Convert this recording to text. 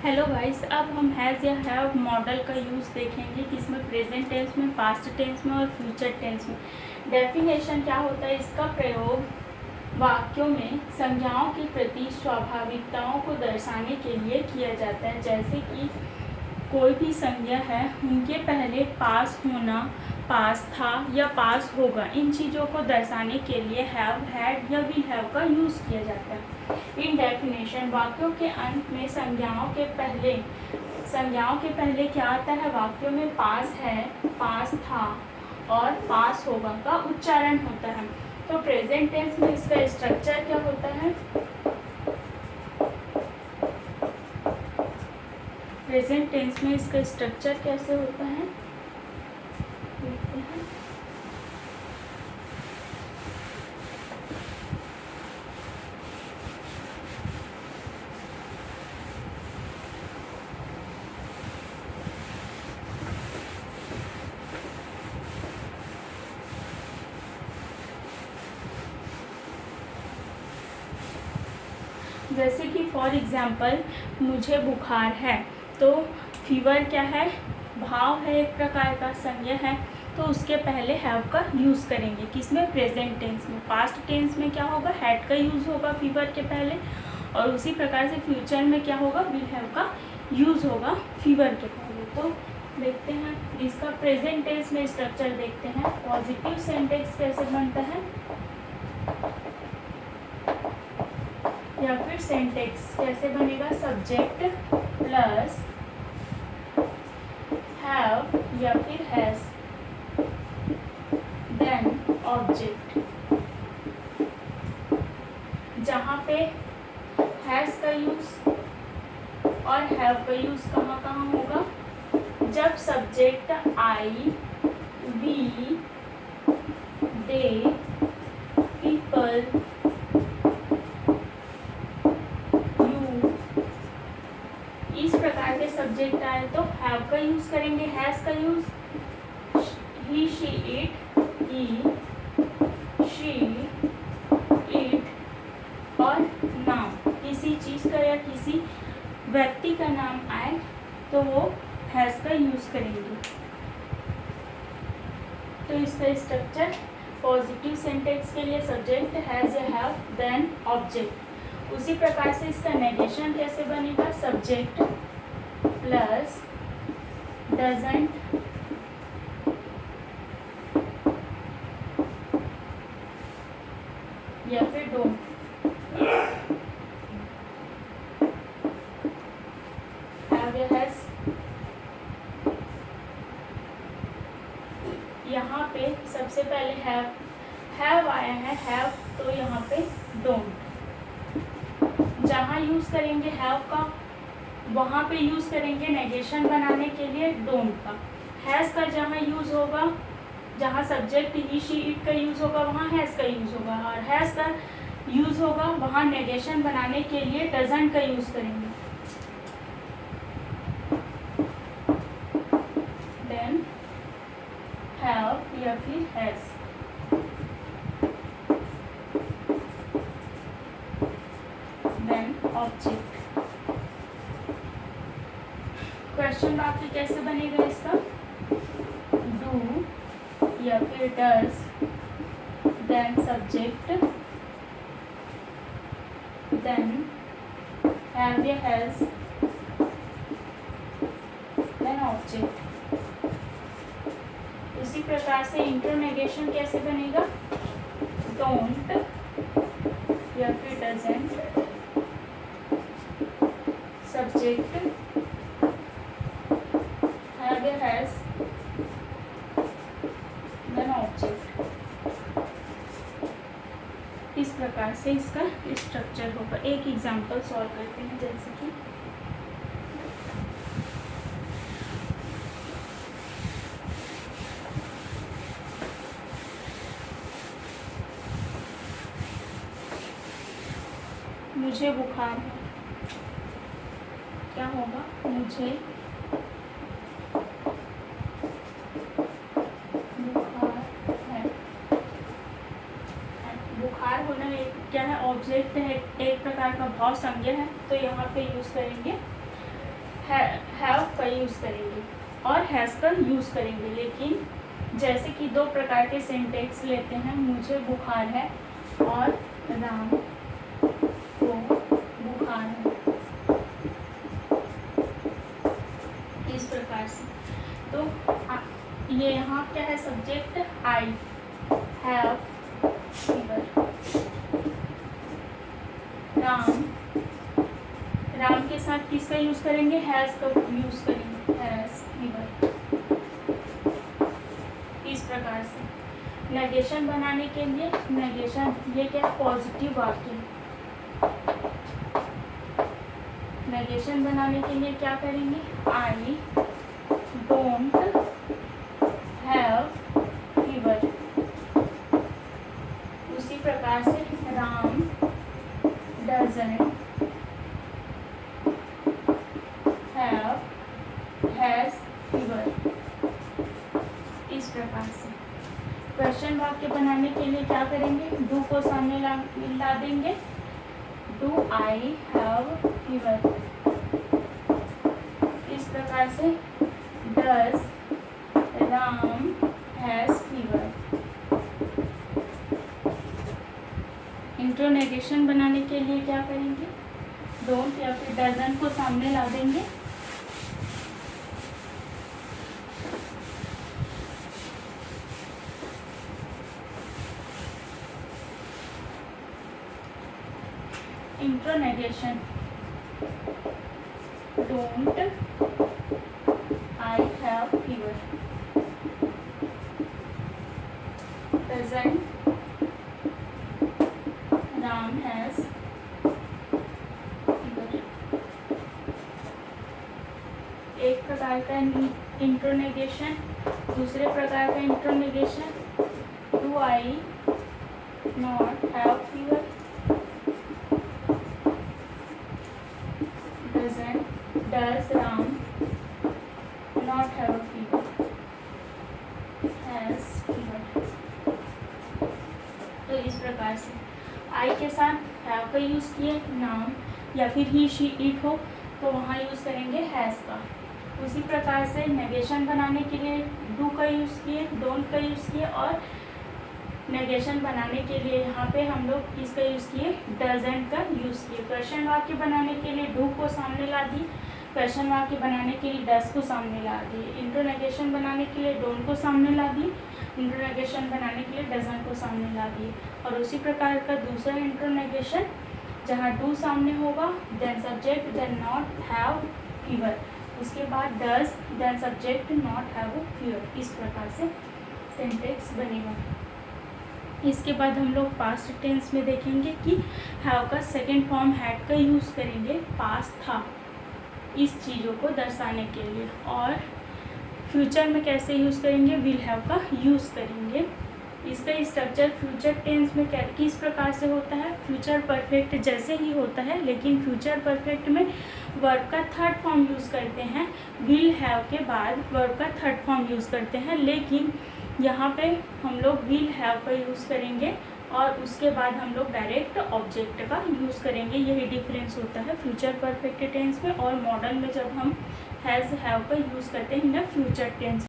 Hello guys, अब हम has या हैव मॉडल का यूज़ देखेंगे कि इसमें प्रेजेंट टेंस में, पास्ट टेंस में और फ्यूचर टेंस में डेफिनेशन क्या होता है। इसका प्रयोग वाक्यों में संज्ञाओं के प्रति स्वाभाविकताओं को दर्शाने के लिए किया जाता है। जैसे कि कोई भी संज्ञा है, उनके पहले पास होना, पास था या पास होगा, इन चीज़ों को दर्शाने के लिए हैव, हैड या विल हैव का यूज़ किया जाता है। इन डेफिनेशन वाक्यों के अंत में संज्ञाओं के पहले क्या आता है? वाक्यों में पास है, पास था और पास होगा का उच्चारण होता है। तो प्रेजेंट टेंस में इसका स्ट्रक्चर क्या होता है? प्रेजेंट टेंस में इसका स्ट्रक्चर कैसे होता है देखते हैं। जैसे कि फॉर एग्जांपल मुझे बुखार है, तो फीवर क्या है? भाव है, एक प्रकार का संज्ञा है, तो उसके पहले हैव का यूज़ करेंगे। किसमें? प्रेजेंट टेंस में। पास्ट टेंस में क्या होगा? हैड का यूज़ होगा फीवर के पहले, और उसी प्रकार से फ्यूचर में क्या होगा? विल हैव का यूज़ होगा फीवर के पहले। तो देखते हैं इसका प्रेजेंट टेंस में स्ट्रक्चर देखते हैं। पॉजिटिव सेंटेंस कैसे बनता है या फिर सेंटेक्स कैसे बनेगा? सब्जेक्ट प्लस हैव या फिर हैज, देन ऑब्जेक्ट। जहाँ पे हैज का यूज और हैव का यूज कहाँ कहाँ होगा? जब subject I, we, they, people, इस प्रकार के सब्जेक्ट आए तो हैव का यूज करेंगे। हैज का use he, she, it, he, she, it और नाम। किसी चीज का या किसी व्यक्ति का नाम आए तो वो हैज का यूज करेंगे। तो इसका स्ट्रक्चर पॉजिटिव सेंटेंस के लिए सब्जेक्ट हैज या हैव, देन ऑब्जेक्ट। उसी प्रकार से इसका नेगेशन कैसे बनेगा? सब्जेक्ट प्लस डजंट या फिर डोंट। हैव या हैज, यहाँ पे सबसे पहले हैव आया है, हैव, तो यहाँ पे डोंट। जहाँ यूज करेंगे हैव का, वहाँ पे यूज करेंगे नेगेशन बनाने के लिए डोंट का। हैज का जहाँ यूज होगा, जहाँ सब्जेक्ट ही, शी, इट का यूज होगा, वहाँ हैज का यूज होगा, और हैज का यूज होगा वहाँ नेगेशन बनाने के लिए डजंट का यूज करेंगे। देन हैव या फिर हैज, देन ऑब्जेक्ट। क्वेश्चन बाकी कैसे बनेगा इसका? डू या फिर does, then subject, then have या हैज, देन ऑब्जेक्ट। उसी प्रकार से इंटरनेगेशन कैसे बनेगा? डोंट या फिर डजंट, सब्जेक्ट, हैव या हैज, देन ऑब्जेक्ट। इस प्रकार से इसका स्ट्रक्चर होगा। एक एग्जांपल सॉल्व करते हैं। जैसे कि मुझे बुखार है, क्या होगा? मुझे बुखार है। बुखार होना एक क्या है? ऑब्जेक्ट है, एक प्रकार का भाव संज्ञा है, तो यहाँ पे यूज करेंगे हैव का यूज़ करेंगे और हैज़ का यूज़ करेंगे। लेकिन जैसे कि दो प्रकार के सिंटेक्स लेते हैं, मुझे बुखार है और राम को बुखार है, इस प्रकार से। तो ये यहाँ क्या है, subject I have fever. Ram के साथ किसका यूज़ करेंगे, हैज़ का यूज़ करेंगे, हैज़ फीवर, इस प्रकार से। नेगेशन बनाने के लिए, नेगेशन ये क्या है, पॉजिटिव वाक्य। नेगेशन बनाने के लिए क्या करेंगे, आई डोंट हैव फीवर। उसी प्रकार से राम डजंट हैज़ फीवर, इस प्रकार से। क्वेश्चन वाक्य बनाने के लिए क्या करेंगे, डू को सामने ला देंगे, डू आई हैव फीवर, इस प्रकार से। Does Ram has fever. Interronegation बनाने के लिए क्या करेंगे, डोंट या फिर डजंट को सामने ला देंगे, interronegation don't I have fever, doesn't Ram has fever. एक प्रकार का इंट्रोनेगेशन, दूसरे प्रकार का interronegation, do I not have fever, does Ram not have fever, has fever. तो इस प्रकार से आई के साथ हैव का यूज़ किए, नाउन या फिर ही शी इट हो तो वहाँ यूज़ करेंगे हैज़ का। उसी प्रकार से नेगेशन बनाने के लिए डू का यूज़ किए, डोंट का यूज़ किए, और नेगेशन बनाने के लिए यहाँ पे हम लोग किसका यूज़ किए, डजंट का यूज़ किए। क्वेश्चन वाक्य बनाने के लिए डू को सामने ला दी, क्वेश्चन वाक्य बनाने के लिए डज को सामने ला दिए। इंट्रोनेगेशन बनाने के लिए डोंट को सामने ला दी, इंट्रोनेगेशन बनाने के लिए डजंट को सामने ला दिए। और उसी प्रकार का दूसरा इंट्रोनेगेशन जहाँ डू सामने होगा, then subject, then not have fever, उसके बाद does, then subject, not have fever, इस प्रकार से सेंटेक्स बनेगा। इसके बाद हम लोग पास्ट टेंस में देखेंगे कि हैव का सेकेंड फॉर्म हैड का यूज़ करेंगे, पास्ट था, इस चीज़ों को दर्शाने के लिए। और फ्यूचर में कैसे यूज़ करेंगे, विल हैव का यूज़ करेंगे। इसका स्ट्रक्चर फ्यूचर टेंस में किस प्रकार से होता है, फ्यूचर परफेक्ट जैसे ही होता है, लेकिन फ्यूचर परफेक्ट में वर्ब का थर्ड फॉर्म यूज़ करते हैं, विल हैव के बाद वर्ब का थर्ड फॉर्म यूज़ करते हैं। लेकिन यहाँ पे हम लोग विल हैव का यूज़ करेंगे और उसके बाद हम लोग डायरेक्ट ऑब्जेक्ट का यूज़ करेंगे। यही डिफरेंस होता है फ्यूचर परफेक्ट टेंस में और मॉडर्न में, जब हम हैज़ हैव का यूज़ करते हैं ना फ्यूचर टेंस।